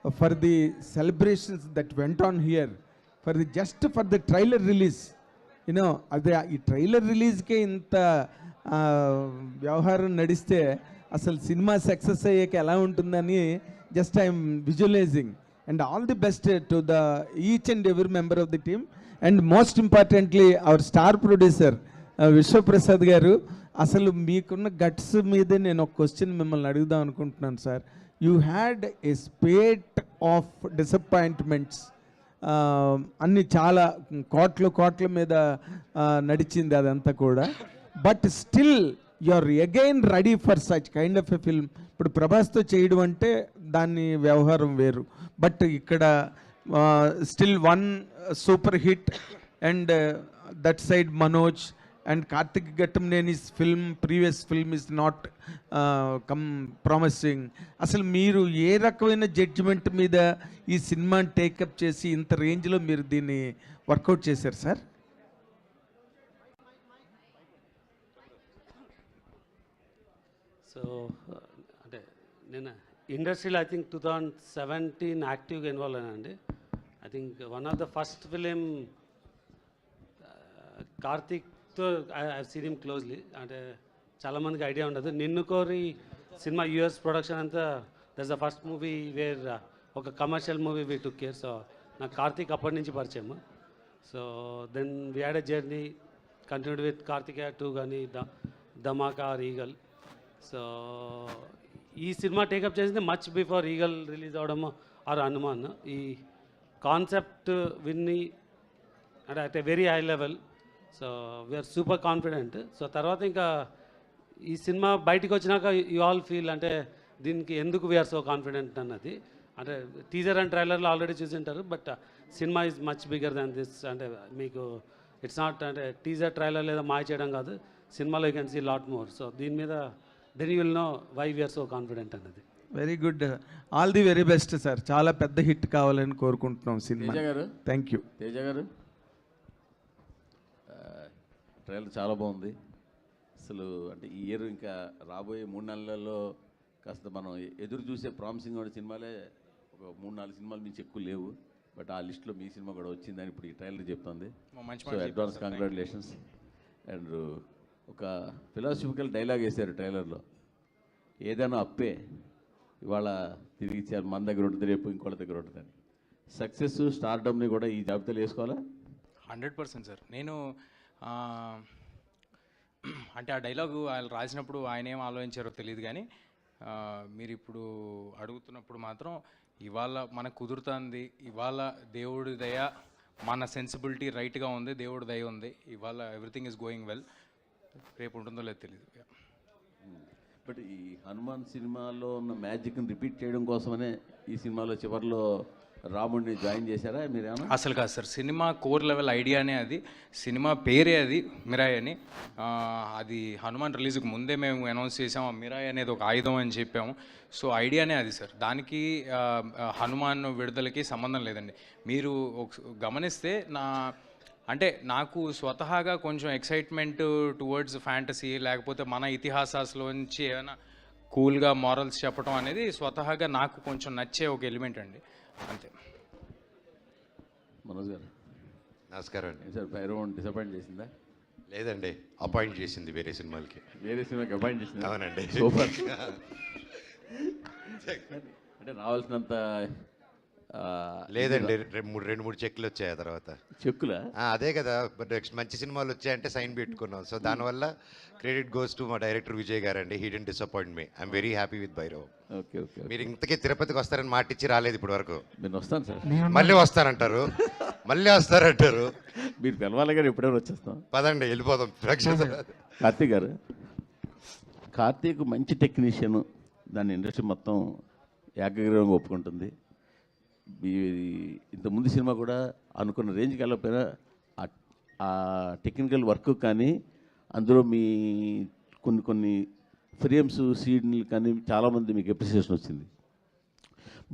for the celebrations that went on here, for the just for the trailer release. అదే ఈ trailer రిలీజ్కే ఇంత వ్యవహారం నడిస్తే అసలు సినిమా సక్సెస్ అయ్యాక ఎలా ఉంటుందని just I'm visualizing. And all the best to the each and every member of the team. And most importantly our star producer Vishwaprasad garu. అసలు మీకున్న గట్స్ మీదే నేను ఒక క్వశ్చన్ మిమ్మల్ని అడుగుదాం అనుకుంటున్నాను sir. You had a spate of disappointments. అన్ని చాలా కోట్ల మీద నడిచింది అదంతా కూడా. But still you are again ready for such kind of a film. ఇప్పుడు ప్రభాస్తో చేయడం అంటే దాని వ్యవహారం వేరు. బట్ ఇక్కడ still one super hit and that side Manoj and Karthik Gattamneni's previous film is not promising. అసలు మీరు ఏ రకమైన జడ్జిమెంట్ మీద ఈ సినిమాని టేకప్ చేసి ఇంత రేంజ్లో మీరు దీన్ని వర్కౌట్ చేశారు సార్? సో అంటే నేను ఇండస్ట్రీలో ఐ థింక్ 2017 యాక్టివ్గా ఇన్వాల్వ్ అయినండి. I think one of the first film Karthik I seen him closely. అంటే చాలామందికి ఐడియా ఉండదు. నిన్ను కోరి సినిమా యూఎస్ ప్రొడక్షన్ అంతా that's the first movie where ఒక commercial movie we took care. So నాకు కార్తిక్ అప్పటి నుంచి పరిచయం. So then we had a journey continued with Karthikeya 2 కానీ ధమాకా ఆర్ ఈగల్. సో ఈ సినిమా టేకప్ చేసింది మచ్ బిఫోర్ ఈగల్ రిలీజ్ అవడము ఆర్ హనుమాన్. ఈ కాన్సెప్ట్ విన్ని అంటే at a very high level. So we are super confident. So తర్వాత ఇంకా ఈ సినిమా బయటికి వచ్చినాక యూ ఆల్ ఫీల్ అంటే దీనికి ఎందుకు వీఆర్ సో కాన్ఫిడెంట్ అన్నది. అంటే టీజర్ అండ్ ట్రైలర్లో ఆల్రెడీ చూసి ఉంటారు. బట్ సినిమా is much bigger than this. అంటే మీకు ఇట్స్ నాట్ అంటే టీజర్ ట్రైలర్ లేదా మాయ చేయడం కాదు. సినిమాలో you can see lot more. So దీని మీద then you will know why we're so confident అన్నది. Very good. All the very best sir. చాలా పెద్ద హిట్ కావాలని కోరుకుంటున్నాం సినిమా. Thank you. తేజ గారు, ట్రైలర్ చాలా బాగుంది. అసలు అంటే ఈ ఇయర్ ఇంకా రాబోయే 3 నెలల్లో కాస్త మనం ఎదురు చూసే ప్రామిసింగ్ ఉన్న సినిమాలే ఒక 3-4 సినిమాలు మించి ఎక్కువ లేవు. బట్ ఆ లిస్ట్లో మీ సినిమా కూడా వచ్చిందని ఇప్పుడు ఈ ట్రైలర్ చెప్తుంది. So advance congratulations. అండ్ ఒక ఫిలాసఫికల్ డైలాగ్ వేశారు ట్రైలర్లో, ఏదైనా అప్పే ఇవాళ తిరిగి ఇచ్చారు, మన దగ్గర ఉంటుంది రేపు ఇంకోళ్ళ దగ్గర ఉంటుందని. సక్సెస్ స్టార్డమ్ని కూడా ఈ జాబితాలో వేసుకోవాలా? 100% సార్. నేను అంటే ఆ డైలాగు ఆయన రాసినప్పుడు ఆయన ఏం ఆలోచించారో తెలియదు, కానీ మీరు ఇప్పుడు అడుగుతున్నప్పుడు మాత్రం ఇవాళ మనకు కుదురుతుంది. ఇవాళ దేవుడి దయ, మన సెన్సిబిలిటీ రైట్గా ఉంది, దేవుడి దయ ఉంది. ఇవాళ ఎవ్రీథింగ్ ఈజ్ గోయింగ్ వెల్. రేపు ఉంటుందో లేదో తెలియదు. బట్ ఈ హనుమాన్ సినిమాలో ఉన్న మ్యాజిక్ని రిపీట్ చేయడం కోసమనే ఈ సినిమాలో చివరిలో రాముడిని జాయిన్ చేశారా మీరేమన్నా? అసలు కాదు సార్. సినిమా కోర్ లెవెల్ ఐడియానే అది. సినిమా పేరే అది మిరాయ్ అని. అది హనుమాన్ రిలీజ్కి ముందే మేము అనౌన్స్ చేసాము. మిరాయ్ అనేది ఒక ఆయుధం అని చెప్పాము. సో ఐడియానే అది సార్. దానికి హనుమాన్ విడుదలకి సంబంధం లేదండి. మీరు గమనిస్తే అంటే నాకు స్వతహాగా కొంచెం ఎక్సైట్మెంట్ టువర్డ్స్ ఫ్యాంటసీ, లేకపోతే మన ఇతిహాసాల్లోంచి ఏమైనా కూల్గా మారల్స్ చెప్పడం అనేది స్వతహాగా నాకు కొంచెం నచ్చే ఒక ఎలిమెంట్ అండి, అంతే. మనోజ్ గారు నమస్కారం అండి. సార్ భైరవ్ డిసప్పాయింట్ చేసిందా? లేదండి, అపాయింట్ చేసింది వేరే సినిమాలకి. వేరే సినిమాకి అపాయింట్ చేసింది? అవునండి. సూపర్. అంటే రావాల్సినంత లేదండి, 2-3 చెక్లు వచ్చాయి ఆ తర్వాత. చెక్కులా? అదే కదా, నెక్స్ట్ మంచి సినిమాలు వచ్చాయంటే సైన్ పెట్టుకున్నాం. సో దానివల్ల క్రెడిట్ గోస్ టు మా డైరెక్టర్ విజయ్ గారు అండి. He didn't disappoint me. I'm very happy with Bhairav. Okay okay. మీరు ఇంతకీ తిరుపతికి వస్తారని మాట ఇచ్చి రాలేదు ఇప్పటి వరకు. నేను వస్తాను సార్. మళ్ళీ వస్తానంటారు, మళ్ళీ వస్తారంటారు. మీరు పిలవాలి గారు, ఎప్పుడైనా వచ్చేస్తాం. పదండి వెళ్ళిపోదాం. కార్తీక్ గారు, కార్తీక్ మంచి టెక్నీషియన్. దాని ఇండస్ట్రీ మొత్తం ఏకగ్రీవంగా ఒప్పుకుంటుంది. ఇంతకుముందు సినిమా కూడా అనుకున్న రేంజ్కి వెళ్ళకపోయినా ఆ టెక్నికల్ వర్క్ కానీ అందులో మీ కొన్ని ఫ్రేమ్స్ సీన్లు కానీ చాలామంది మీకు అప్రిసియేషన్ వచ్చింది.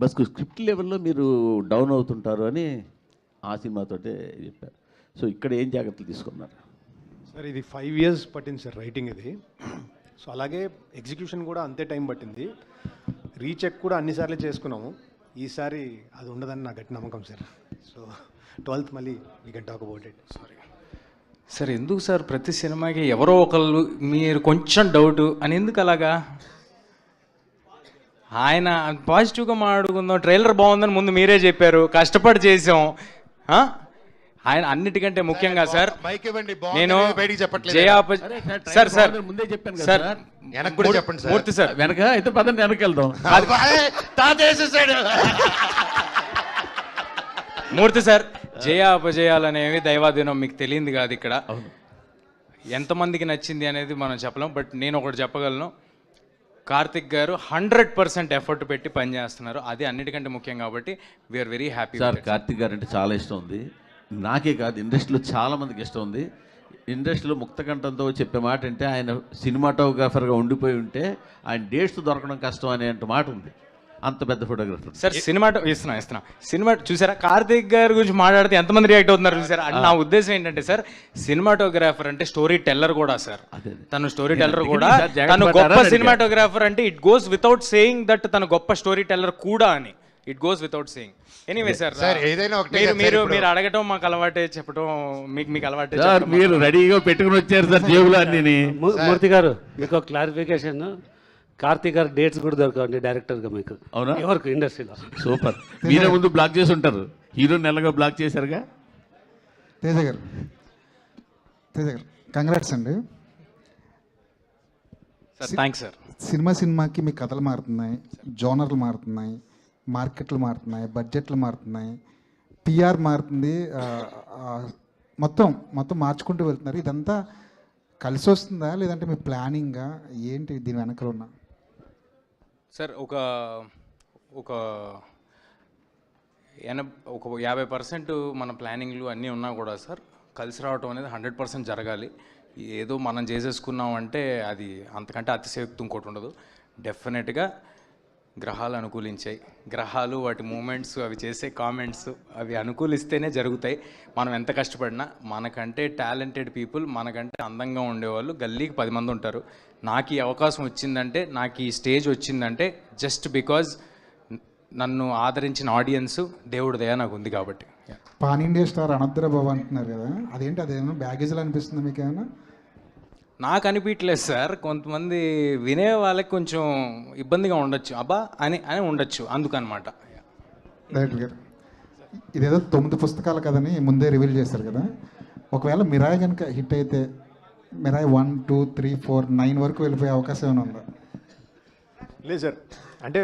బస్ స్క్రిప్ట్ లెవెల్లో మీరు డౌన్ అవుతుంటారు అని ఆ సినిమాతోటే చెప్పారు. సో ఇక్కడ ఏం జాగ్రత్తలు తీసుకున్నారు సార్? ఇది 5 years పట్టింది సార్ రైటింగ్ ఇది. సో అలాగే ఎగ్జిక్యూషన్ కూడా అంతే టైం పట్టింది. రీచెక్ కూడా అన్నిసార్లు చేసుకున్నాము. ఈసారి అది ఉండదని నా గట్టి నమ్మకం సార్. సో 12th మళ్ళీ we can talk about it. Sir ఎందుకు సార్ ప్రతి సినిమాకి ఎవరో ఒకళ్ళు మీరు కొంచెం డౌట్ అని ఎందుకు అలాగా? ఆయన పాజిటివ్గా మాట్లాడుకుందాం, ట్రైలర్ బాగుందని ముందు మీరే చెప్పారు, కష్టపడి చేసాం. ఆయన అన్నిటికంటే ముఖ్యంగా సార్ నేను సార్ సార్ ముందే చెప్పాను సార్ కదా వెనక్కి కూడా చెప్పండి సార్. మూర్తి సార్ వెనక అయితే పదండి వెనక్కి వెళ్దాం. మూర్తి సార్ జయ అపజయాలనేవి దైవాధీనం, మీకు తెలియంది కాదు ఇక్కడ. ఎంతమందికి నచ్చింది అనేది మనం చెప్పలేం, బట్ నేను ఒకటి చెప్పగలను, కార్తిక్ గారు 100% ఎఫర్ట్ పెట్టి పనిచేస్తున్నారు, అది అన్నిటికంటే ముఖ్యం. కాబట్టి we are very happy. Sir Karthik garu అంటే చాలా ఇష్టం ఉంది, నాకే కాదు ఇండస్ట్రీలో చాలా మందికి ఇష్టం ఉంది. ఇండస్ట్రీలో ముక్తకంఠంతో చెప్పే మాట అంటే ఆయన సినిమాటోగ్రాఫర్గా ఉండిపోయి ఉంటే ఆయన డేట్స్ దొరకడం కష్టం అనే మాట ఉంది, అంత పెద్ద ఫోటోగ్రాఫర్. సార్ ఇస్తున్నా సినిమా చూసారా, కార్తిక్ గారి గురించి మాట్లాడితే ఎంతమంది రియాక్ట్ అవుతున్నారు చూసారా. అంటే నా ఉద్దేశం ఏంటంటే సార్, సినిమాటోగ్రాఫర్ అంటే స్టోరీ టెల్లర్ కూడా సార్. తను స్టోరీ టెల్లర్ కూడా, తను గొప్ప సినిమాటోగ్రాఫర్ అంటే it goes without saying that తను గొప్ప స్టోరీ టెల్లర్ కూడా అని, it goes without saying. Anyway sir, ఏదైనా మీరు అడగటం మాకు అలవాటే, చెప్పడం మీకు అలవాటే. సార్ మీరు రెడీగా పెట్టుకుని వచ్చారు సార్ జేబులో అన్ని. మూర్తి గారు మీకు క్లారిఫికేషన్, కార్తీక్ గారు డేట్స్ కూడా దొరకండి డైరెక్టర్గా మీకు. అవునా? ఎవరికి ఇండస్ట్రీలో సూపర్. మీరే ముందు బ్లాక్ చేసి ఉంటారు, హీరో నెలగా బ్లాక్ చేశారుగా. తేజ గారు కంగ్రాట్స్ అండి. Sir thanks sir. సినిమాకి మీ కథలు మారుతున్నాయి, జోనర్లు మారుతున్నాయి, మార్కెట్లు మారుతున్నాయి, బడ్జెట్లు మారుతున్నాయి, పిఆర్ మారుతుంది, మొత్తం మార్చుకుంటూ వెళ్తున్నారు. ఇదంతా కలిసి వస్తుందా లేదంటే మీ ప్లానింగా ఏంటి దీని వెనకాల ఉన్న? సార్ ఒక 50% మన ప్లానింగ్లు అన్నీ ఉన్నా కూడా సార్, కలిసి రావటం అనేది 100% జరగాలి. ఏదో మనం చేసేసుకున్నామంటే అది అంతకంటే అతిశయోక్తి ఇంకోటి ఉండదు. డెఫినెట్గా గ్రహాలు అనుకూలించాయి, గ్రహాలు వాటి మూమెంట్స్ అవి చేసే కామెంట్స్ అవి అనుకూలిస్తేనే జరుగుతాయి. మనం ఎంత కష్టపడినా, మనకంటే టాలెంటెడ్ పీపుల్, మనకంటే అందంగా ఉండేవాళ్ళు గల్లీకి 10 మంది ఉంటారు. నాకు ఈ అవకాశం వచ్చిందంటే, నాకు ఈ స్టేజ్ వచ్చిందంటే జస్ట్ బికాజ్ నన్ను ఆదరించిన ఆడియన్స్ దేవుడి దయ నాకు ఉంది కాబట్టి. పాన్ ఇండియా స్టార్ అనద్ర బాబు అంటున్నారు కదా, అదేంటి, అదేమో బ్యాగేజ్లో అనిపిస్తుంది మీకు ఏమైనా? నాకు అనిపించలేదు సార్, కొంతమంది వినే వాళ్ళకి కొంచెం ఇబ్బందిగా ఉండొచ్చు, అబ్బా అని ఉండొచ్చు, అందుకనమాట. డైరెక్టర్ గారు ఇదేదో 9 పుస్తకాలు కదని ముందే రివీల్ చేశారు కదా, ఒకవేళ మిరాయ్ కనుక హిట్ అయితే మిరాయ్ 1, 2, 3, 4, 9 వరకు వెళ్ళిపోయే అవకాశం ఏమైనా ఉందా? లేదు సార్, అంటే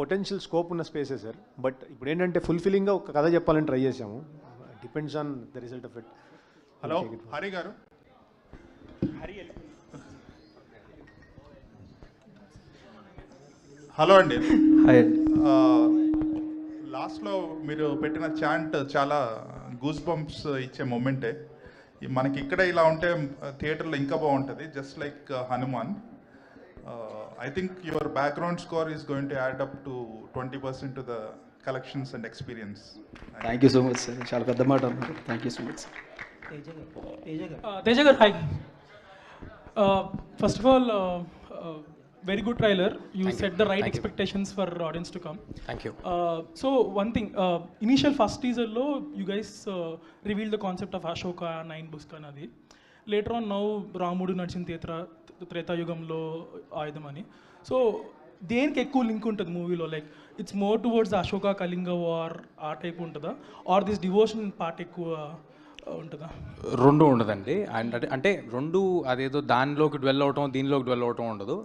పొటెన్షియల్ స్కోప్ ఉన్న స్పేసే సార్. బట్ ఇప్పుడు ఏంటంటే ఫుల్ఫిల్లింగ్గా ఒక కథ చెప్పాలని ట్రై చేసాము. Depends on the result of it. Hello Hari గారు. హలో అండి. లాస్ట్లో మీరు పెట్టిన చాంట్ చాలా గూస్ బంప్స్ ఇచ్చే మూమెంటే. మనకి ఇక్కడ ఇలా ఉంటే థియేటర్లో ఇంకా బాగుంటుంది, just like Hanuman. I think your background score is going to add up to 20% to the collections and experience. Thank you so much, sir. Chala pedda మాట అన్నారు. Thank you so much, sir. Teja garu, hi. First of all, very good trailer. You set the right expectations for audience to come. Thank you. So one thing, initial first teaser lo you guys revealed the concept of Ashoka 9 books kanadi. Later on now Ramudu నడిచిన త్రేతాయుగంలో ఆయుధం అని. So దేనికి ఎక్కువ link ఉంటుంది మూవీలో? Like it's more towards Ashoka Kalinga war ఆ type ఉంటుందా, ఆర్ దిస్ డివోషన్ పార్ట్ ఎక్కువ ఉంటుందా? రెండు ఉండదండి. అంటే రెండు అదేదో దానిలోకి డ్వెల్ అవటం దీనిలోకి డ్వెల్ అవటం ఉండదు.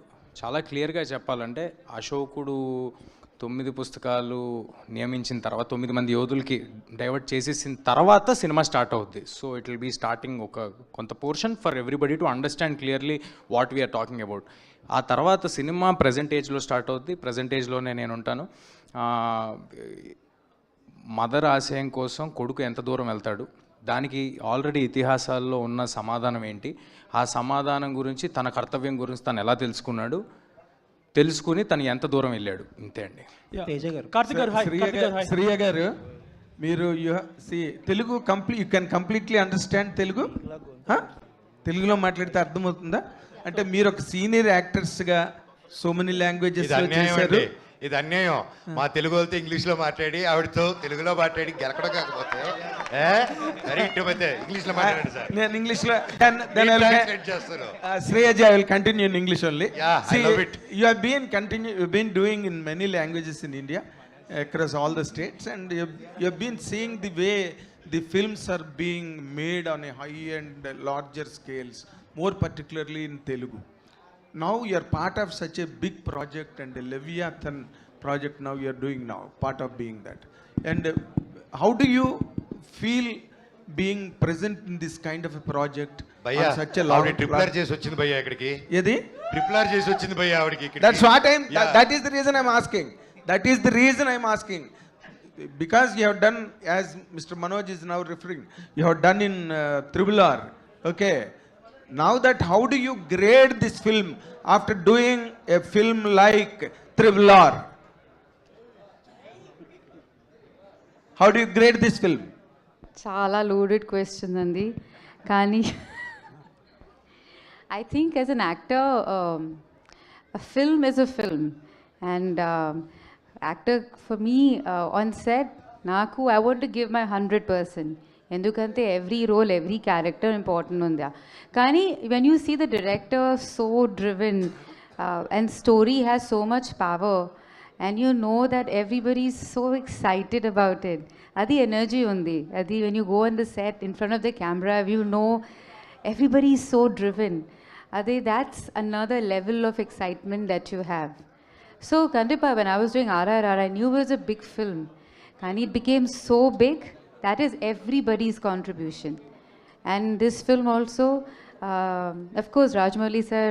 చాలా క్లియర్గా చెప్పాలంటే అశోకుడు 9 పుస్తకాలు నియమించిన తర్వాత 9 మంది యోధులకి డైవర్ట్ చేసేసిన తర్వాత సినిమా స్టార్ట్ అవుద్ది. So it will be starting ఒక కొంత portion for everybody to understand clearly what we are talking about. ఆ తర్వాత సినిమా ప్రజెంట్ ఏజ్లో స్టార్ట్ అవుద్ది, ప్రజెంట్ ఏజ్లోనే నేను ఉంటాను. మదర్ ఆశయం కోసం కొడుకు ఎంత దూరం వెళ్తాడు, దానికి ఆల్రెడీ ఇతిహాసాల్లో ఉన్న సమాధానం ఏంటి, ఆ సమాధానం గురించి తన కర్తవ్యం గురించి తను ఎలా తెలుసుకుని తను ఎంత దూరం వెళ్ళాడు, ఇంతే అండి. కార్తిక్ గారు, శ్రీయ గారు మీరు Telugu you can completely understand Telugu? తెలుగులో మాట్లాడితే అర్థమవుతుందా? అంటే మీరు ఒక సీనియర్ యాక్టర్స్గా సో మెనీ లాంగ్వేజెస్ చేశారు. ఇది అన్యాయం. మా తెలుగు వాళ్ళతో ఇంగ్లీష్లో మాట్లాడి ఆవిడతో తెలుగులో మాట్లాడి గెలకడం కాకపోతే సరే ఇటు ఇంగ్లీష్లో మాట్లాడండి సార్. నేను ఇంగ్లీష్లో చేస్తాను. Shreyaji, I will continue in English only. Yeah, I love it. You've been doing in many languages in India, across all the states, and you've been seeing the way the films are being made on a high and larger scales, more particularly in Telugu. Now you are part of such a big project, and a Leviathan project now you are doing now, part of being that. And how do you feel being present in this kind of a project భయ్యా on such a long ట్రిపులర్ చేసి వచ్చింది భయ్యా ఇక్కడికి. ఏది ట్రిపులర్ చేసి వచ్చింది భయ్యా ఆవిడకి. That's what that is the reason I'm asking. That is the reason I'm asking. Because you have done, as Mr. Manoj is now referring, you have done in Triple R. Okay. Now that, how do you grade this film after doing a film like Triple R? How do you grade this film? చాలా loaded question అండి, కానీ I think as an actor, a film is a film, and actor for me on set, నాకు I want to give my 100%. ఎందుకంటే every role every character important ఉందా. కానీ when you see the director so driven and story has so much power and you know that everybody is so excited about it, అది energy ఉంది. అది when you go on the set in front of the camera you know everybody is so driven. అదే that's another level of excitement that you have. So Kandipa, when I was doing RRR, I knew it was a big film. And it became so big, that is everybody's contribution. And this film also, of course, Rajamouli sir,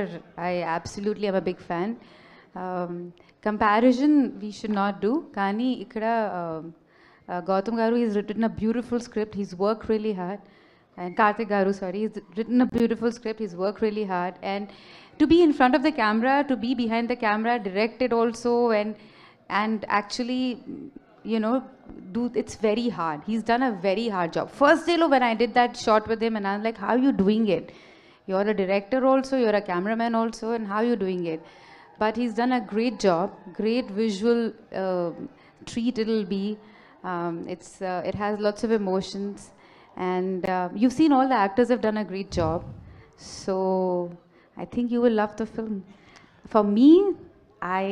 I absolutely am a big fan. Comparison we should not do. Kani ikkada Gautam Garu, he's written a beautiful script, he's worked really hard. And Karthik Garu, sorry, he's written a beautiful script, he's worked really hard. And to be in front of the camera, to be behind the camera, directed also, and actually, you know, it's very hard. He's done a very hard job. First day when I did that shot with him, and I'm like, how are you doing it? You're a director also, you're a cameraman also, and how are you doing it? But he's done a great job, great visual treat it'll be. It has lots of emotions, and you've seen all the actors have done a great job. So I think you will love the film. For me, I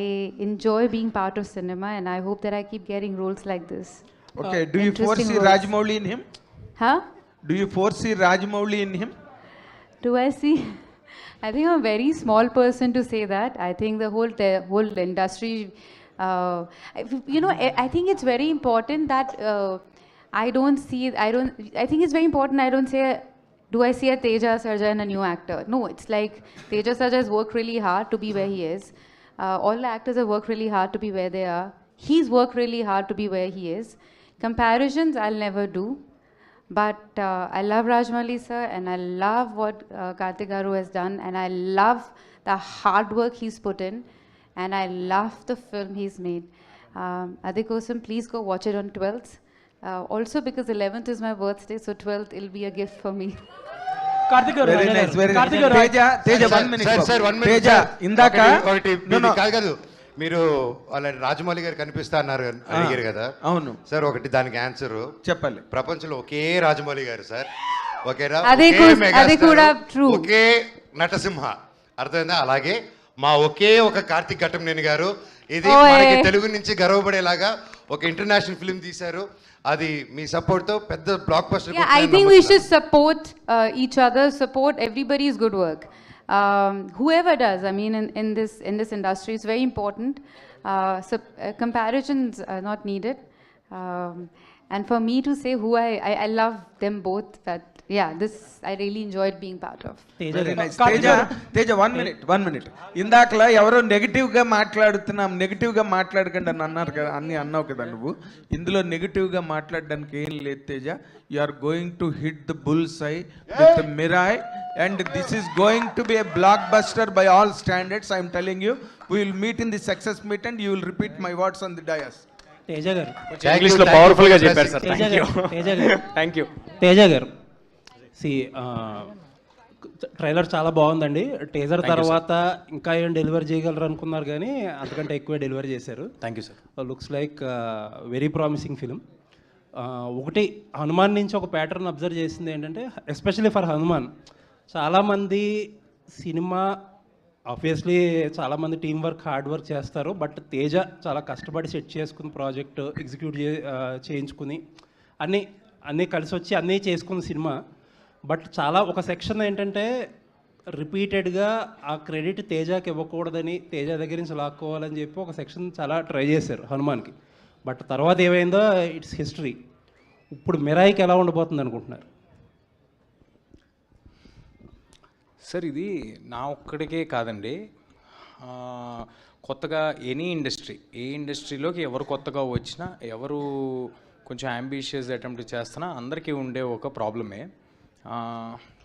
enjoy being part of cinema, and I hope that I keep getting roles like this. Okay, do you foresee roles. Rajamouli in him? Huh? Do you foresee Rajamouli in him? Do I see? I think I'm a very small person to say that. I think the whole industry, you know, I think it's very important that I think it's very important I don't say, do I see a Teja Sarja and a new actor? No, it's like Teja Sarja has worked really hard to be where he is. All the actors have worked really hard to be where they are. He's worked really hard to be where he is. Comparisons I'll never do. But I love Rajamouli sir, and I love what Karthik Garu has done, and I love the hard work he's put in, and I love the film he's made. Adikosam, please go watch it on 12th. Also because 11th is my birthday, so 12th it'll be a gift for me. Karthik గారు, Very nice, very nice. Teja, 1 minute. Sir 1 minute. Teja, ఇందాక కాదు మీరు వాళ్ళ రాజమౌళి గారు కనిపిస్తా అన్నారు అడిగారు కదా. అవును సార్, ఒకటి దానికి ఆన్సర్ చెప్పాలి. ప్రపంచంలో ఒకే రాజమౌళి గారు సార్, ఒకేరా, అది కూడా true. ఒకే నటసింహ, అర్థమైందా? అలాగే మా ఒకే ఒక కార్తిక్ ఘట్టంనేని గారు, ఇది మనకి తెలుగు నుంచి గర్వపడేలాగా ఒక ఇంటర్నేషనల్ ఫిల్మ్ తీశారు. అది మీ సపోర్ట్ తో పెద్ద block buster. Yeah, I think we should support each other, support everybody's good work. Whoever does, I mean, in this industry, it's very important. Comparisons are not needed. And for me to say who I love them both, but yeah, this I really enjoyed being part of. Very nice. Teja, 1 minute. ఇందాకలా ఎవరో నెగిటివ్గా మాట్లాడకండి అని అన్నారు కదా, అన్నావు కదా నువ్వు. ఇందులో నెగిటివ్గా మాట్లాడడానికి ఏం లేదు Teja. You are going to hit the bull's eye with Mirai, and this is going to be a blockbuster by all standards. I'm telling you, we will meet in the success meet and you will repeat my words on the dais. Teja garu English లో powerful గా చెప్పారు sir. Teja గారు thank you. Teja గారు trailer చాలా బాగుందండి. Teaser తర్వాత ఇంకా ఏం డెలివరీ చేయగలరు అనుకున్నారు కానీ అంతకంటే ఎక్కువ డెలివరీ చేశారు. Thank you sir. Looks like very promising film. ఒకటి హనుమాన్ నుంచి ఒక ప్యాటర్న్ అబ్జర్వ్ చేసింది ఏంటంటే, ఎస్పెషల్లీ ఫర్ హనుమాన్, చాలామంది సినిమా ఆబ్వియస్లీ చాలామంది టీం వర్క్ హార్డ్ వర్క్ చేస్తారు, బట్ తేజ చాలా కష్టపడి సెట్ చేసుకుని ప్రాజెక్ట్ ఎగ్జిక్యూట్ చేయించుకుని అన్నీ కలిసి వచ్చి అన్నీ చేసుకున్న సినిమా. బట్ చాలా ఒక సెక్షన్ ఏంటంటే రిపీటెడ్గా ఆ క్రెడిట్ తేజకి ఇవ్వకూడదని, తేజ దగ్గర నుంచి లాక్కోవాలని చెప్పి ఒక సెక్షన్ చాలా ట్రై చేశారు హనుమాన్కి. బట్ తర్వాత ఏమైందో ఇట్స్ హిస్టరీ. ఇప్పుడు మిరాయికి ఎలా ఉండబోతుంది అనుకుంటున్నారు? సార్ ఇది నా ఒక్కడికే కాదండి, కొత్తగా ఎనీ ఇండస్ట్రీ, ఏ ఇండస్ట్రీలోకి ఎవరు కొత్తగా వచ్చినా, ఎవరు కొంచెం అంబిషియస్ అటెంప్ట్ చేస్తున్నా అందరికీ ఉండే ఒక ప్రాబ్లమే.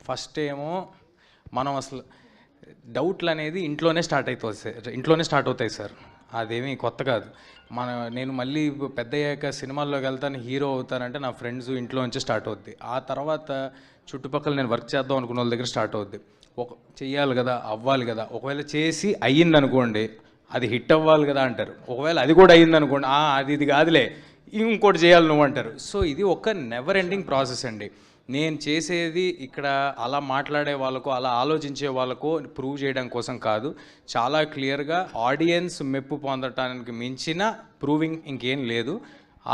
ఫస్ట్ ఏమో మనం అసలు డౌట్లు అనేది ఇంట్లోనే స్టార్ట్ అవుతాయి సార్. అదేమీ కొత్త కాదు. నేను మళ్ళీ పెద్ద అయ్యాక సినిమాల్లోకి వెళ్తాను, హీరో అవుతానంటే నా ఫ్రెండ్స్ ఇంట్లో నుంచి స్టార్ట్ అవుద్ది. ఆ తర్వాత చుట్టుపక్కల నేను వర్క్ చేద్దాం అనుకున్న వాళ్ళ దగ్గర స్టార్ట్ అవుద్ది. చెయ్యాలి కదా, అవ్వాలి కదా. ఒకవేళ చేసి అయ్యింది అనుకోండి, అది హిట్ అవ్వాలి కదా అంటారు. ఒకవేళ అది కూడా అయ్యింది అనుకోండి, ఇది కాదులే ఇంకోటి చేయాలి నువ్వు అంటారు. సో ఇది ఒక నెవర్ ఎండింగ్ ప్రాసెస్ అండి. నేను చేసేది ఇక్కడ అలా మాట్లాడే వాళ్ళకు, అలా ఆలోచించే వాళ్ళకు ప్రూవ్ చేయడం కోసం కాదు. చాలా క్లియర్గా ఆడియన్స్ మెప్పు పొందటానికి మించిన ప్రూవింగ్ ఇంకేం లేదు.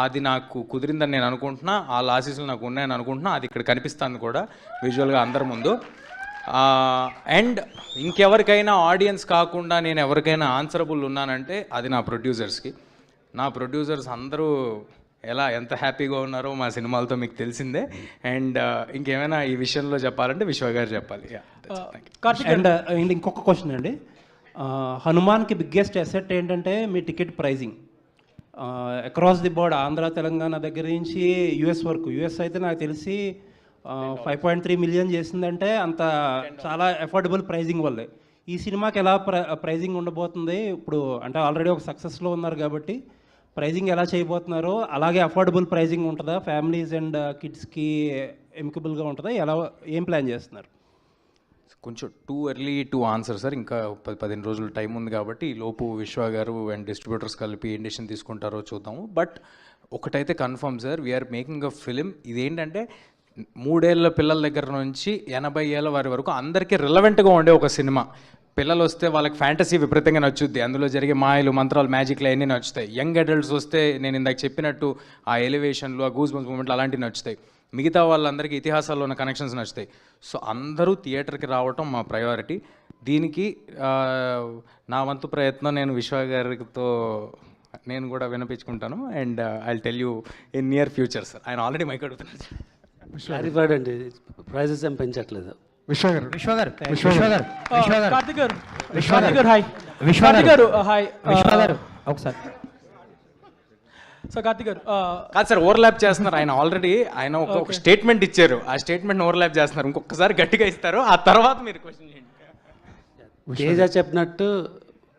అది నాకు కుదిరిందని నేను అనుకుంటున్నా, ఆ ఆశీస్సులు నాకు ఉన్నాయని అనుకుంటున్నా. అది ఇక్కడ కనిపిస్తాను కూడా విజువల్గా అందరి ముందు. అండ్ ఇంకెవరికైనా ఆడియన్స్ కాకుండా నేను ఎవరికైనా ఆన్సరబుల్ ఉన్నానంటే అది నా ప్రొడ్యూసర్స్కి. నా ప్రొడ్యూసర్స్ అందరూ ఎంత హ్యాపీగా ఉన్నారో మా సినిమాలతో మీకు తెలిసిందే. అండ్ ఇంకేమైనా ఈ విషయంలో చెప్పాలంటే విశ్వ గారు చెప్పాలి. అండ్ ఇంకొక క్వశ్చన్ అండి, హనుమాన్కి బిగ్గెస్ట్ అసెట్ ఏంటంటే మీ ticket pricing. Across the board Andhra Telangana దగ్గర నుంచి యుఎస్ వరకు. యుఎస్ అయితే నాకు తెలిసి 5.3 మిలియన్ చేసిందంటే అంత చాలా అఫోర్డబుల్ ప్రైజింగ్ వల్లే. ఈ సినిమాకి ఎలా ప్రైజింగ్ ఉండబోతుంది ఇప్పుడు? అంటే ఆల్రెడీ ఒక సక్సెస్లో ఉన్నారు కాబట్టి ప్రైజింగ్ ఎలా చేయబోతున్నారో అలాగే అఫోర్డబుల్ ప్రైజింగ్ ఉంటుందా? ఫ్యామిలీస్ అండ్ కిడ్స్కి ఎమికబుల్గా ఉంటుందా? ఏం ప్లాన్ చేస్తున్నారు? కొంచెం too early to answer sir. ఇంకా 15 రోజులు టైం ఉంది కాబట్టి ఈ లోపు విశ్వ గారు అండ్ డిస్ట్రిబ్యూటర్స్ కలిపి ఏం డెసిషన్ తీసుకుంటారో చూద్దాము. బట్ ఒకటైతే confirm sir, we are making a film. ఇదేంటంటే 3 ఏళ్ళ పిల్లల దగ్గర నుంచి 80 ఏళ్ళ వారి వరకు అందరికీ రిలవెంట్గా ఉండే ఒక సినిమా. పిల్లలు వస్తే వాళ్ళకి ఫ్యాంటసీ విపరీతంగా నచ్చుద్ది, అందులో జరిగే మాయలు మంత్రాలు మ్యాజిక్లు అన్నీ నచ్చుతాయి. యంగ్ అడల్ట్స్ వస్తే నేను ఇందాక చెప్పినట్టు ఆ ఎలివేషన్లు, ఆ గూస్ బంప్స్ మూమెంట్లు అలాంటివి నచ్చుతాయి. మిగతా వాళ్ళందరికీ ఇతిహాసాల్లో ఉన్న కనెక్షన్స్ నచ్చుతాయి. సో అందరూ థియేటర్కి రావటం మా ప్రయారిటీ. దీనికి నా వంతు ప్రయత్నం నేను విశ్వ గారితో నేను కూడా వినిపించుకుంటాను. And I tell you in near future sir. ఆయన ఆల్రెడీ మైక్ అడుగుతున్నారు. క్లారిఫైడ్ అండి, ప్రైజెస్ ఏం పెంచట్లేదు. ఒకసారి సో కార్తిక్ గారు కాదు సార్, ఓవర్లాప్ చేస్తున్నారు. ఆయన ఒక స్టేట్మెంట్ ఇచ్చారు, ఆ స్టేట్మెంట్ ఓవర్లాప్ చేస్తున్నారు. ఇంకొకసారి గట్టిగా ఇస్తారు, ఆ తర్వాత మీరు క్వశ్చన్ చేయండి. తేజ చెప్పినట్టు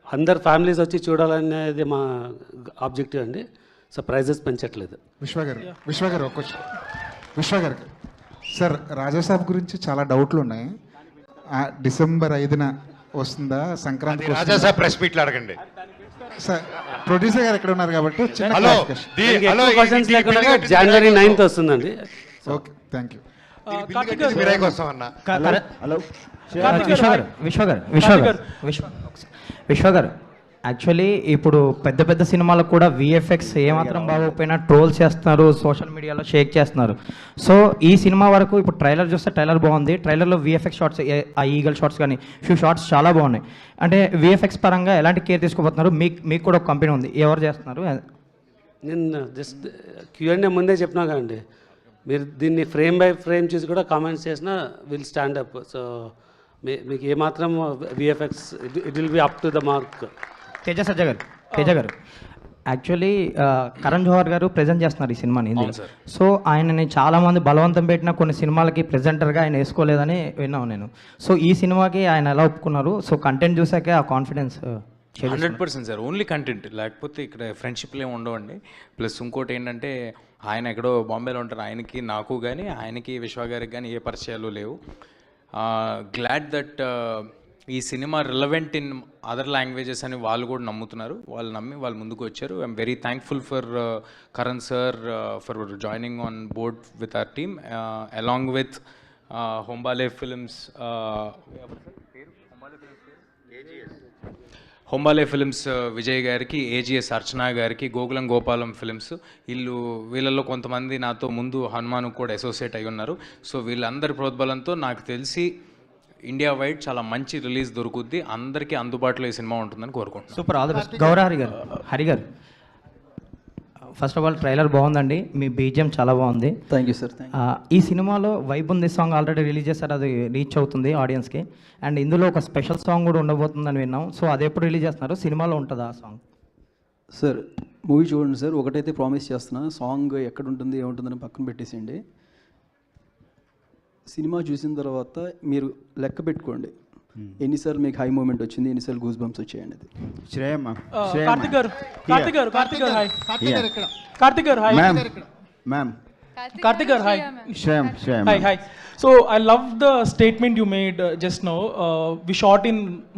అందరు ఫ్యామిలీస్ వచ్చి చూడాలనేది మా ఆబ్జెక్టివ్ అండి. సో ప్రైజెస్ పెంచట్లేదు. విశ్వ గారు ఒక క్వశ్చన్. విశ్వ గారికి సార్, రాజాసాబ్ గురించి చాలా డౌట్లు ఉన్నాయి. డిసెంబర్ 5న వస్తుందా? సంక్రాంతి రాజాసాబ్ ప్రెస్ మీట్లు అడగండి సార్. ప్రొడ్యూసర్ గారు ఎక్కడ ఉన్నారు కాబట్టి జనవరి 9th వస్తుందండి. Okay, thank you. విశ్వ గారు యాక్చువల్లీ ఇప్పుడు పెద్ద పెద్ద సినిమాలకు కూడా విఎఫ్ఎక్స్ ఏమాత్రం బాగోకపోయినా ట్రోల్ చేస్తున్నారు, సోషల్ మీడియాలో షేక్ చేస్తున్నారు. సో ఈ సినిమా వరకు ఇప్పుడు ట్రైలర్ చూస్తే ట్రైలర్ బాగుంది. ట్రైలర్లో విఎఫ్ఎక్స్ షాట్స్, ఆ ఈగల్ షాట్స్ కానీ ఫ్యూ షాట్స్ చాలా బాగున్నాయి. అంటే విఎఫ్ఎక్స్ పరంగా ఎలాంటి కేర్ తీసుకోబోతున్నారు? మీకు కూడా ఒక కంపెనీ ఉంది, ఎవరు చేస్తున్నారు? నేను జస్ట్ Q&A ముందే చెప్పినా కదండి, మీరు దీన్ని ఫ్రేమ్ బై ఫ్రేమ్ చూసి కూడా కామెంట్స్ చేసినా విల్ స్టాండ్ అప్. సో మీకు ఏమాత్రం VFX it will be up to the mark. Teja గారు యాక్చువల్లీ కరణ్ జోహర్ గారు ప్రెజెంట్ చేస్తున్నారు ఈ సినిమాని. సో ఆయనని చాలామంది బలవంతం పెట్టిన కొన్ని సినిమాలకి ప్రెజెంటర్గా ఆయన వేసుకోలేదని విన్నాను నేను. సో ఈ సినిమాకి ఆయన ఎలా ఒప్పుకున్నారు? సో కంటెంట్ చూసాకే ఆ కాన్ఫిడెన్స్ 100% సార్. ఓన్లీ కంటెంట్, లేకపోతే ఇక్కడ ఫ్రెండ్షిప్లు ఏమి ఉండవండి. ప్లస్ ఇంకోటి ఏంటంటే ఆయన ఎక్కడో బాంబేలో ఉంటారు, ఆయనకి నాకు కానీ ఆయనకి విశ్వ గారికి కానీ ఏ పరిచయాలు లేవు. గ్లాడ్ దట్ ఈ cinema relevant in other languages అని వాళ్ళు కూడా నమ్ముతున్నారు. వాళ్ళు నమ్మి వాళ్ళు ముందుకు వచ్చారు. I'm very thankful for Karan sir for joining on board with our team along with Hombale films, Hombale films Vijay గారికి, ఏజిఎస్ అర్చనా గారికి, గోకులం గోపాలం ఫిల్మ్స్, వీళ్ళల్లో కొంతమంది నాతో ముందు హనుమాన్ కూడా అసోసియేట్ అయి ఉన్నారు. సో వీళ్ళందరి ప్రోద్బలంతో నాకు తెలిసి ఇండియా వైడ్ చాలా మంచి రిలీజ్ దొరుకుద్ది, అందరికీ అందుబాటులో ఈ సినిమా ఉంటుందని కోరుకుంటున్నాను. Super, all the best. గౌరవ హరి గారు ఫస్ట్ ఆఫ్ ఆల్ ట్రైలర్ బాగుందండి, మీ బీజిఎం చాలా బాగుంది. Thank you sir. ఈ సినిమాలో వైబ్ ఉంది సాంగ్ ఆల్రెడీ రిలీజ్ చేస్తారు, అది రీచ్ అవుతుంది ఆడియన్స్కి. అండ్ ఇందులో ఒక స్పెషల్ సాంగ్ కూడా ఉండబోతుందని విన్నాం. సో అది ఎప్పుడు రిలీజ్ చేస్తున్నారు, సినిమాలో ఉంటుందా ఆ సాంగ్? సార్ మూవీ చూడండి సార్, ఒకటైతే ప్రామిస్ చేస్తున్నా, సాంగ్ ఎక్కడ ఉంటుంది ఏముంటుందని పక్కన పెట్టేసేయండి. సినిమా చూసిన తర్వాత మీరు లెక్క పెట్టుకోండి ఎన్నిసార్లు మీకు హై మూమెంట్ వచ్చింది, ఎన్నిసార్లు గూస్ బంప్స్ వచ్చాయండి. అది కార్తిక్ గారు హాయ్. కార్తిక్ గారు hi. Ma'am Karthik garu, hi. Hi. So I love the statement you made just now. We shot in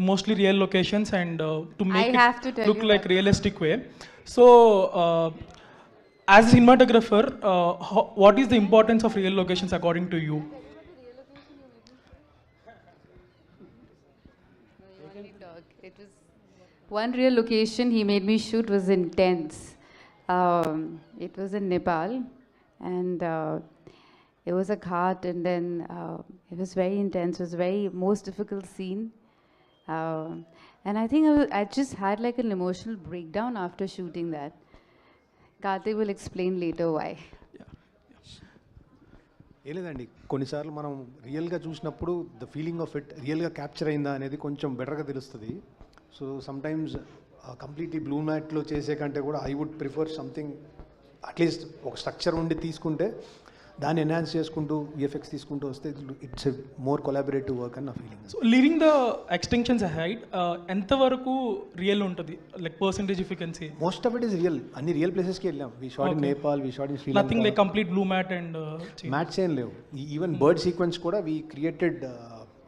mostly real locations and to make it look like realistic way. So as a cinematographer, what is the importance of real locations according to you? It was one real location he made me shoot was intense. It was in Nepal. And it was a ghat, and then it was very intense. It was very most difficult scene, and I think I just had like an emotional breakdown after shooting that. Karthik will explain later why. ఏ లేదండి, కొన్నిసార్లు మనం రియల్గా చూసినప్పుడు the feeling of it రియల్గా capture అయిందా అనేది కొంచెం బెటర్గా తెలుస్తుంది. సో సమ్టైమ్స్ కంప్లీట్లీ బ్లూ మ్యాట్లో చేసే కంటే కూడా I would prefer something at least ఒక స్ట్రక్చర్ ఉండి తీసుకుంటే దాన్ని ఎన్హాన్స్ చేసుకుంటూ విఎఫ్ఎక్స్ తీసుకుంటూ వస్తే it's a more collaborative work అని నా feeling. So living the extensions ahead ఎంతవరకు రియల్ ఉంటుంది, like percentage if you can say? Most of it is real. అన్ని రియల్ ప్లేసెస్కి వెళ్ళాం. We shot in Nepal, we shot in Sri Lanka. Nothing like complete blue mat and mats ఏం లేవు. Even bird sequence కూడా we created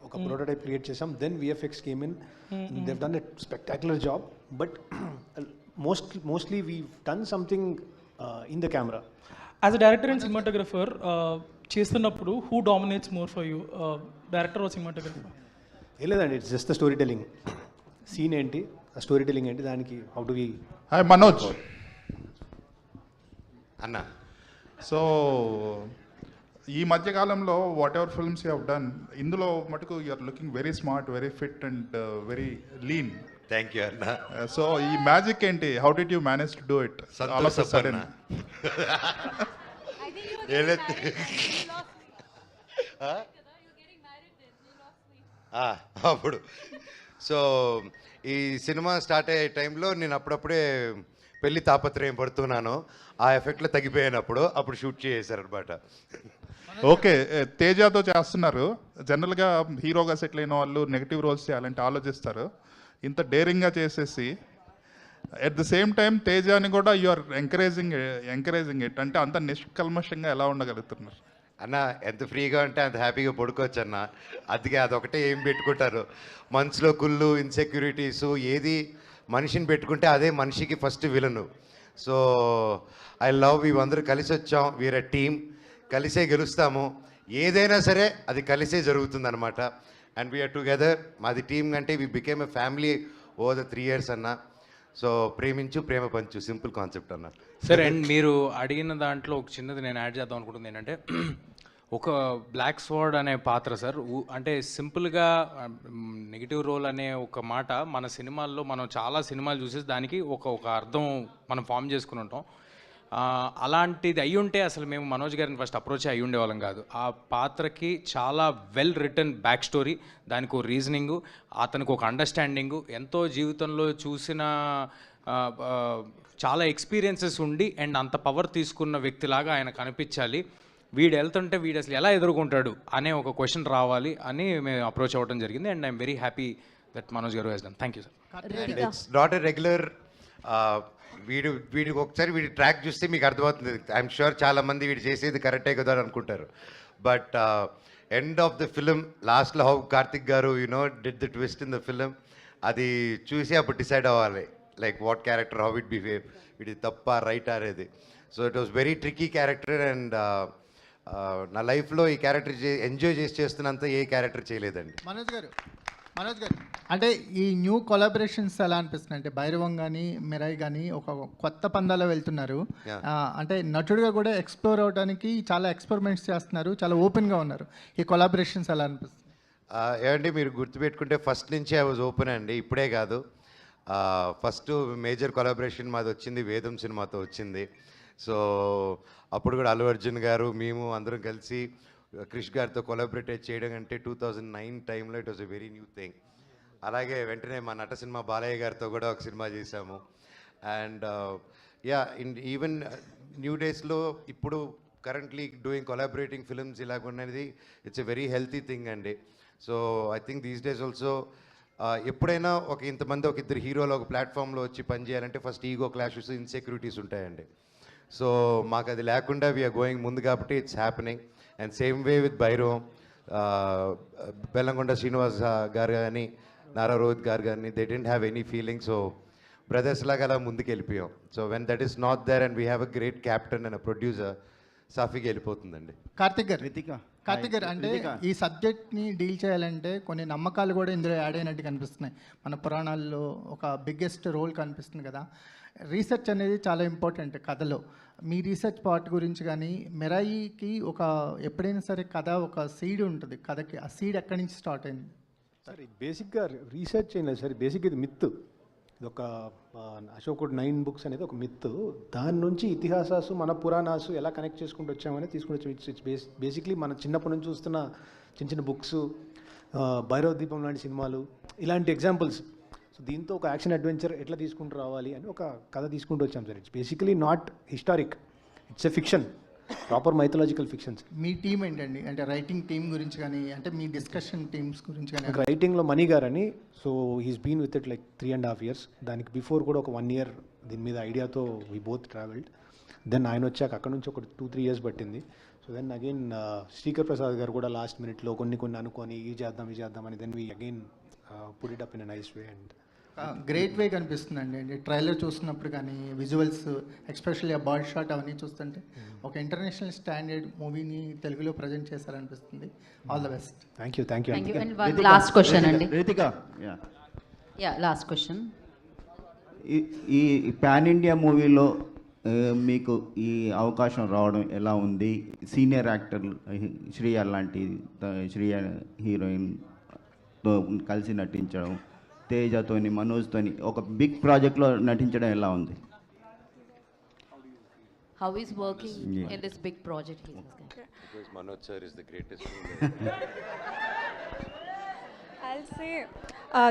ఒక prototype create చేసాం. Then VFX came in, they done a spectacular job. But mostly we done something in the camera. As a director and cinematographer, చేస్తున్నప్పుడు who dominates more for you, director or cinematographer? లేదండి, it's just the story telling. సీన్ ఏంటి, story telling ఏంటి, దానికి how do we. Hi Manoj అన్న. So ఈ మధ్యకాలంలో whatever films you have done, ఇందులో మటుకు you are looking very smart, very fit and very lean. Thank you అన్న. సో ఈ మ్యాజిక్ ఏంటి, how did you manage to do it all of a sudden? అప్పుడు so ఈ cinema start అయ్యే టైంలో నేను అప్పుడప్పుడే పెళ్లి తాపత్రయం పడుతున్నాను. ఆ ఎఫెక్ట్లో తగ్గిపోయాను. అప్పుడు షూట్ చేశారనమాట. ఓకే, తేజాతో చేస్తున్నారు. జనరల్గా హీరోగా సెటిల్ అయిన వాళ్ళు నెగిటివ్ రోల్స్ చేయాలంటే ఆలోచిస్తారు. ఇంత డేరింగ్గా చేసేసి ఎట్ ద సేమ్ టైం తేజాని కూడా యు ఆర్ ఎంకరేజింగ్ ఇట్, అంటే అంత నిష్కల్మషంగా ఎలా ఉండగలుగుతున్నారు? అన్న ఎంత ఫ్రీగా ఉంటే అంత హ్యాపీగా పడుకోవచ్చు అన్న. అందుకే అదొకటే ఏం పెట్టుకుంటారు మనసులో, కుళ్ళు, ఇన్సెక్యూరిటీసు, ఏది మనిషిని పెట్టుకుంటే అదే మనిషికి first villain. So I love, ఇవందరూ కలిసి వచ్చాం, వీఆర్ ఎ టీమ్, కలిసే గెలుస్తాము. ఏదైనా సరే అది కలిసే జరుగుతుంది అనమాట. And we are together. మాది టీమ్ అంటే we became a family over the 3 years అన్న. సో ప్రేమించు, ప్రేమ పంచు, సింపుల్ కాన్సెప్ట్ అన్న. సరే, అండ్ మీరు అడిగిన దాంట్లో ఒక చిన్నది నేను యాడ్ చేద్దాం అనుకుంటుంది ఏంటంటే, ఒక బ్లాక్ స్వార్డ్ అనే పాత్ర సార్, అంటే సింపుల్గా నెగిటివ్ రోల్ అనే ఒక మాట మన సినిమాల్లో మనం చాలా సినిమాలు చూసేసి దానికి ఒక అర్థం మనం ఫామ్ చేసుకుని ఉంటాం. అలాంటిది అయ్యి ఉంటే అసలు మేము మనోజ్ గారిని ఫస్ట్ అప్రోచ్ అయ్యి ఉండేవాళ్ళం కాదు. ఆ పాత్రకి చాలా వెల్ రిటర్న్ బ్యాక్ స్టోరీ, దానికి ఒక రీజనింగు, అతనికి ఒక అండర్స్టాండింగు, ఎంతో జీవితంలో చూసిన చాలా ఎక్స్పీరియన్సెస్ ఉండి అండ్ అంత పవర్ తీసుకున్న వ్యక్తిలాగా ఆయన కనిపించాలి. వీడు వెళ్తుంటే వీడు అసలు ఎలా ఎదుర్కొంటాడు అనే ఒక క్వశ్చన్ రావాలి అని మేము అప్రోచ్ అవ్వడం జరిగింది. And I'm very happy that Manoj garu he's done. Thank you sir. It's not a regular. వీడికి ఒకసారి వీడి ట్రాక్ చూస్తే మీకు అర్థమవుతుంది. ఐఎమ్ షూర్ చాలామంది వీడు చేసేది కరెక్టే కదా అని అనుకుంటారు. But end of the film లాస్ట్లో హౌ కార్తిక్ గారు did the twist in the film, అది చూసి అప్పుడు డిసైడ్ అవ్వాలి like what character, how it behave, ఇది తప్ప రైట్ అనేది. So it was very tricky character and నా లైఫ్లో ఈ క్యారెక్టర్ ఎంజాయ్ చేస్తున్నంత ఏ క్యారెక్టర్ చేయలేదండి. మనోజ్ గారు అంటే ఈ న్యూ కొలాబరేషన్స్ ఎలా అనిపిస్తుంది అంటే భైరవం కానీ మిరాయి కానీ ఒక కొత్త పందాలో వెళ్తున్నారు, అంటే నటుడిగా కూడా ఎక్స్ప్లోర్ అవడానికి చాలా ఎక్స్పెరిమెంట్స్ చేస్తున్నారు, చాలా ఓపెన్గా ఉన్నారు. ఈ కొలాబరేషన్స్ ఎలా అనిపిస్తుంది? ఏమండి మీరు గుర్తుపెట్టుకుంటే ఫస్ట్ నుంచి ఐ వాజ్ ఓపెన్ అండి, ఇప్పుడే కాదు. ఫస్ట్ మేజర్ కొలాబరేషన్ మాది వచ్చింది వేదం సినిమాతో వచ్చింది. సో అప్పుడు కూడా అల్లు అర్జున్ గారు మేము అందరం కలిసి క్రిష్ గారితో కొలాబరేట్ చేయడం అంటే 2009 టైంలో it was a very new thing. అలాగే వెంటనే మా నట సినిమా బాలయ్య గారితో కూడా ఒక సినిమా చేశాము. అండ్ ఈవెన్ న్యూ డేస్లో ఇప్పుడు కరెంట్లీ డూయింగ్ కొలాబరేటింగ్ ఫిల్మ్స్ ఇలాగ ఉన్నది it's a very healthy thing అండి. So I think these days also ఎప్పుడైనా ఇంతమంది ఒక ఇద్దరు హీరోలు ఒక ప్లాట్ఫామ్లో వచ్చి పనిచేయాలంటే ఫస్ట్ ఈగో క్లాషెస్, ఇన్సెక్యూరిటీస్ ఉంటాయండి. సో మాకు అది లేకుండా వీఆర్ గోయింగ్ ముందు కాబట్టి it's happening. And same way with Bhairavam, Bellamkonda Srinivas గారు కానీ నారా రోహిత్ గారు కానీ they didn't have any feeling. So brothers లాగా అలా ముందుకు వెళ్ళిపోయాం. So when that is not there and we have a great captain and a producer, సాఫీగా వెళ్ళిపోతుందండి. కార్తిక్ గారు అంటే ఈ సబ్జెక్ట్ని డీల్ చేయాలంటే కొన్ని నమ్మకాలు కూడా ఇందులో యాడ్ అయినట్టు కనిపిస్తున్నాయి. మన పురాణాల్లో ఒక బిగ్గెస్ట్ రోల్ కనిపిస్తుంది కదా. రీసెర్చ్ అనేది చాలా ఇంపార్టెంట్ కథలో. మీ రీసెర్చ్ పార్ట్ గురించి కానీ మిరాయికి ఎప్పుడైనా సరే కథ ఒక సీడ్ ఉంటుంది కథకి, ఆ సీడ్ ఎక్కడి నుంచి స్టార్ట్ అయింది? సరే బేసిక్గా రీసెర్చ్ అయినా సరే బేసిక్ ఇది మిత్. ఇది ఒక అశోకుడు 9 books అనేది ఒక మిత్. దాని నుంచి ఇతిహాసాలు మన పురాణాసు ఎలా కనెక్ట్ చేసుకుంటూ వచ్చామని తీసుకుని వచ్చాం. ఇట్స్ బేసిక్లీ మన చిన్నప్పటి నుంచి చూస్తున్న చిన్న చిన్న బుక్స్, భైరవ దీపం లాంటి సినిమాలు, ఇలాంటి ఎగ్జాంపుల్స్. సో దీంతో ఒక యాక్షన్ అడ్వెంచర్ ఎట్లా తీసుకుంటూ రావాలి అని ఒక కథ తీసుకుంటూ వచ్చాం sir. It's basically not historic, it's a fiction, proper mythological fictions. Me team ఏంటండి, అంటే రైటింగ్ టీం గురించి కానీ, అంటే మీ డిస్కషన్ టీమ్స్ గురించి కానీ? రైటింగ్లో మణి గారని, so he's been with it like 3.5 years. దానికి బిఫోర్ కూడా ఒక 1 year దీని మీద ఐడియాతో వీ బోత్ ట్రావెల్డ్. దెన్ ఆయన వచ్చాక అక్కడ నుంచి ఒక 2-3 years పట్టింది. So then again Srikar Prasad garu కూడా లాస్ట్ మినిట్లో కొన్ని అనుకొని ఇది చేద్దాం అని then we again put it up in a nice way and great way కనిపిస్తుందండి. అంటే ట్రైలర్ చూస్తున్నప్పుడు కానీ విజువల్స్, ఎస్పెషల్లీ ఆ బర్డ్ షాట్ అవన్నీ చూస్తుంటే ఒక ఇంటర్నేషనల్ స్టాండర్డ్ మూవీని తెలుగులో ప్రజెంట్ చేశారనిపిస్తుంది. All the best. Thank you. Last question అండి. Last question. ఈ పాన్ ఇండియా మూవీలో మీకు ఈ అవకాశం రావడం ఎలా ఉంది? సీనియర్ యాక్టర్ శ్రీయ లాంటి శ్రీయ హీరోయిన్తో కలిసి నటించడం, తేజతోని మనోజ్తోని ఒక బిగ్ ప్రాజెక్ట్లో నటించడం ఎలా ఉంది? How is working in this big project? Because Manoj sir is the greatest. I'll say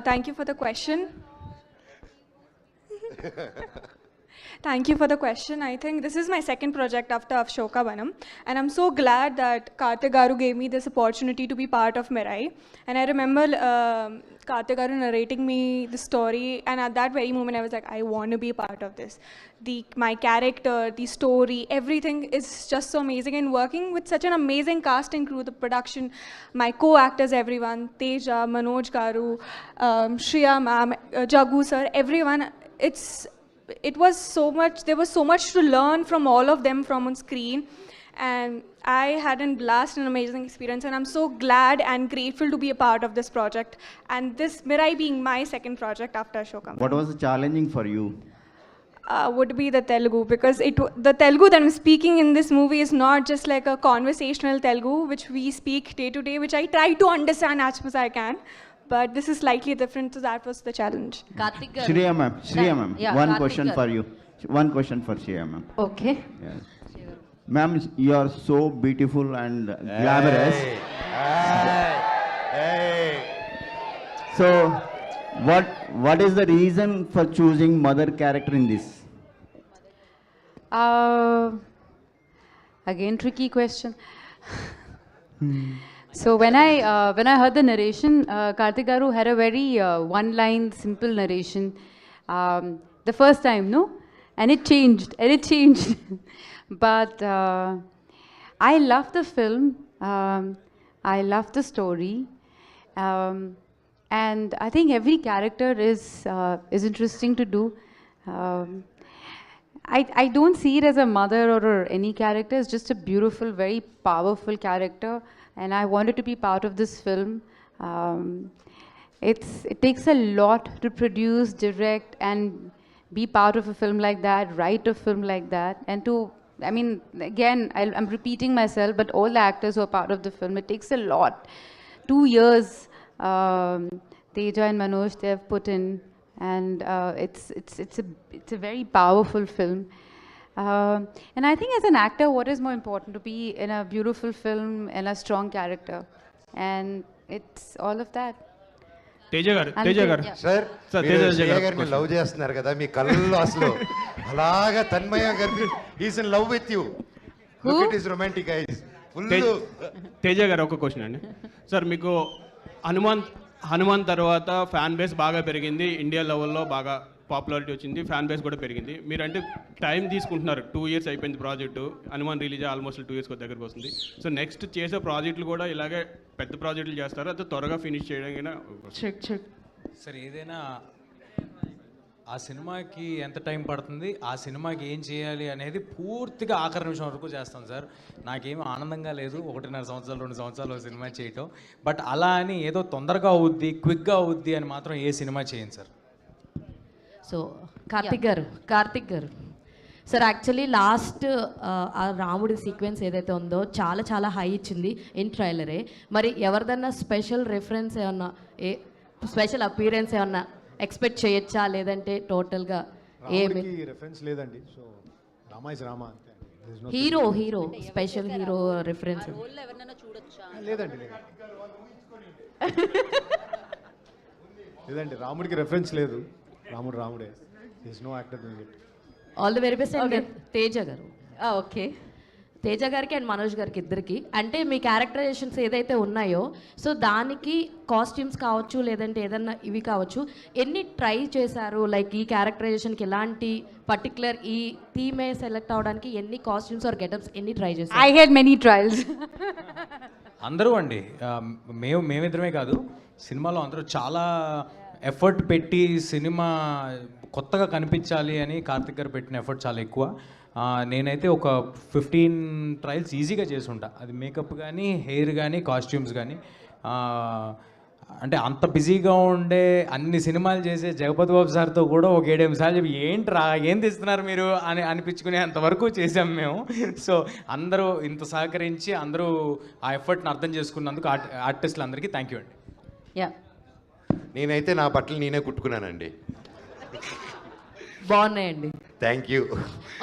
thank you for the question. Thank you for the question. I think this is my second project after Ashoka Vanam, and I'm so glad that Karthik Garu gave me this opportunity to be part of Mirai. And I remember Karthik Garu narrating me the story, and at that very moment I was like, I want to be a part of this. My character, the story, everything is just so amazing, and working with such an amazing cast and crew, the production, my co-actors, everyone, Teja, Manoj Garu, Shriya ma'am, Jagu sir, everyone, it was so much, there was so much to learn from all of them from on screen, and I had a blast and amazing experience, and I'm so glad and grateful to be a part of this project, and this Mirai being my second project after Ashoka. What was challenging for you? Would be the Telugu, because the Telugu that I'm speaking in this movie is not just like a conversational Telugu which we speak day to day, which I try to understand as much as I can. But this is slightly different, so that was the challenge. Karthik garu. Shriya ma'am, Yeah, one Karthik question garu. for you. One question for Shriya ma'am. Okay. Yes. Ma'am, you are so beautiful and glamorous. Hey. So, what is the reason for choosing mother character in this? Again, tricky question. So when I heard the narration, Karthik Garu had a very one-line, simple narration the first time, no? And it changed. But I love the film I love the story. And I think every character is interesting to do. I don't see it as a mother or any character. It's just a beautiful, very powerful character, and I wanted to be part of this film. It takes a lot to produce, direct, and be part of a film like that, write a film like that, and to, I mean, again, I'm repeating myself, but all the actors who are part of the film, it takes a lot. 2 years Teja and Manoj, they have put in, and it's a very powerful film. And I think as an actor, what is more important, to be in a beautiful film and a strong character, and it's all of that. Teja గారు sir sir మీరు తేజ శ్రేయ గారు గారిని love చేస్తున్నారు కదా, మీ కళ్ళల్లో అసలు అలాగా తన్మయం గారి is in love with you. Look it is romantic ice full. Teja గారు ఒక క్వశ్చన్ అండి సార్, మీకు హనుమాన్ తర్వాత ఫ్యాన్ బేస్ బాగా పెరిగింది, ఇండియా లెవెల్లో బాగా పాపులారిటీ వచ్చింది, ఫ్యాన్ బేస్ కూడా పెరిగింది. మీరంటే టైం తీసుకుంటున్నారు, 2 years అయిపోయింది project, Hanuman release almost 2 years దగ్గరకు వస్తుంది. సో నెక్స్ట్ చేసే ప్రాజెక్టులు కూడా ఇలాగే పెద్ద ప్రాజెక్టులు చేస్తారు, అది త్వరగా ఫినిష్ చేయడానికి సార్ ఏదైనా ఆ సినిమాకి ఎంత టైం పడుతుంది, ఆ సినిమాకి ఏం చేయాలి అనేది పూర్తిగా ఆఖరి నిమిషం వరకు చేస్తాం సార్. నాకేమీ ఆనందంగా లేదు 1.5 సంవత్సరాలు 2 సంవత్సరాలు సినిమా చేయటం. బట్ అలా అని ఏదో తొందరగా అవుద్ది, క్విక్గా అవుద్ది అని మాత్రం ఏ సినిమా చేయండి సార్. సో కార్తిక్ గారు సార్, యాక్చువల్లీ లాస్ట్ ఆ రాముడి సీక్వెన్స్ ఏదైతే ఉందో చాలా చాలా హై ఇచ్చింది ఇన్ ట్రైలరే. మరి ఎవరిదన్నా స్పెషల్ రెఫరెన్స్ ఏమన్నా, స్పెషల్ అపీరెన్స్ ఏమన్నా ఎక్స్పెక్ట్ చేయొచ్చా, లేదంటే టోటల్గా ఏమి రెఫరెన్స్ లేదండి? సో రామా ఇస్ రామా అంతే. హీరో స్పెషల్ హీరో రిఫరెన్స్ లేదండి. లేదండి, రాముడికి రెఫరెన్స్ లేదు. రాముడే. There is no actor doing it. All the very best. And Teja garu, okay, Teja గారికి అండ్ మనోజ్ గారికి ఇద్దరికి, అంటే మీ క్యారెక్టరైజేషన్స్ ఏదైతే ఉన్నాయో, సో దానికి కాస్ట్యూమ్స్ కావచ్చు, లేదంటే ఏదన్నా ఇవి కావచ్చు, ఎన్ని ట్రై చేశారు? లైక్ ఈ క్యారెక్టరైజేషన్కి ఎలాంటి పర్టికులర్ ఈ థీమే సెలెక్ట్ అవడానికి ఎన్ని కాస్ట్యూమ్స్ ఆర్ గెటప్స్ ఎన్ని ట్రై చేశారు? I had many trials. అందరూ అండి, మేమిద్దరమే కాదు, సినిమాలో అందరూ చాలా ఎఫర్ట్ పెట్టి సినిమా కొత్తగా కనిపించాలి అని కార్తిక్ గారు పెట్టిన ఎఫర్ట్ చాలా ఎక్కువ. నేనైతే ఒక 15 ట్రయల్స్ ఈజీగా చేసి ఉంటా. అది మేకప్ కానీ, హెయిర్ కానీ, కాస్ట్యూమ్స్ కానీ. అంటే అంత బిజీగా ఉండే అన్ని సినిమాలు చేసే జగపతి బాబు సార్తో కూడా ఒక 7-8 సార్లు చెప్పి ఏంట్రా ఏం తీస్తున్నారు మీరు అని అనిపించుకునే అంతవరకు చేసాం మేము. సో అందరూ ఇంత సహకరించి అందరూ ఆ ఎఫర్ట్ని అర్థం చేసుకున్నందుకు ఆర్టిస్టులు అందరికీ థ్యాంక్ యూ అండి. నేనైతే నా బట్టలు నేనే కుట్టుకున్నానండి. బాగున్నాయండి. Thank you.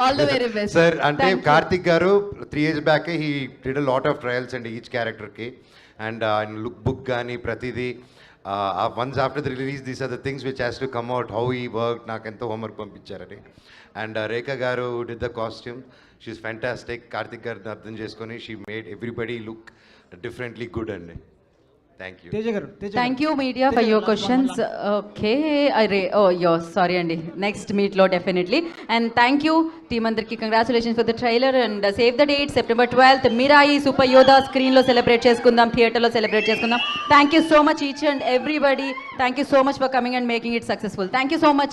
All the very best sir. అంటే Karthik garu 3 years back he did a lot of trials అండి ఈచ్ క్యారెక్టర్కి. అండ్ ఆయన లుక్ బుక్ కానీ ప్రతిదీ once after the release these are the things which has to come out, how ఈ work. నాకు ఎంతో homework పంపించారని. And Rekha garu did the costume, she's fantastic. Karthik గారిని అర్థం చేసుకొని she made everybody look differently good అండి. Thank you. Thank you media for your questions. Okay, sorry Andy. Next meet lo definitely. And thank you team andarki. Congratulations for the trailer and save the date September 12th. Mirai Super Yoda screen lo celebrate cheskundam, theater lo celebrate cheskundam. Thank you so much each and everybody. Thank you so much for coming and making it successful. Thank you so much.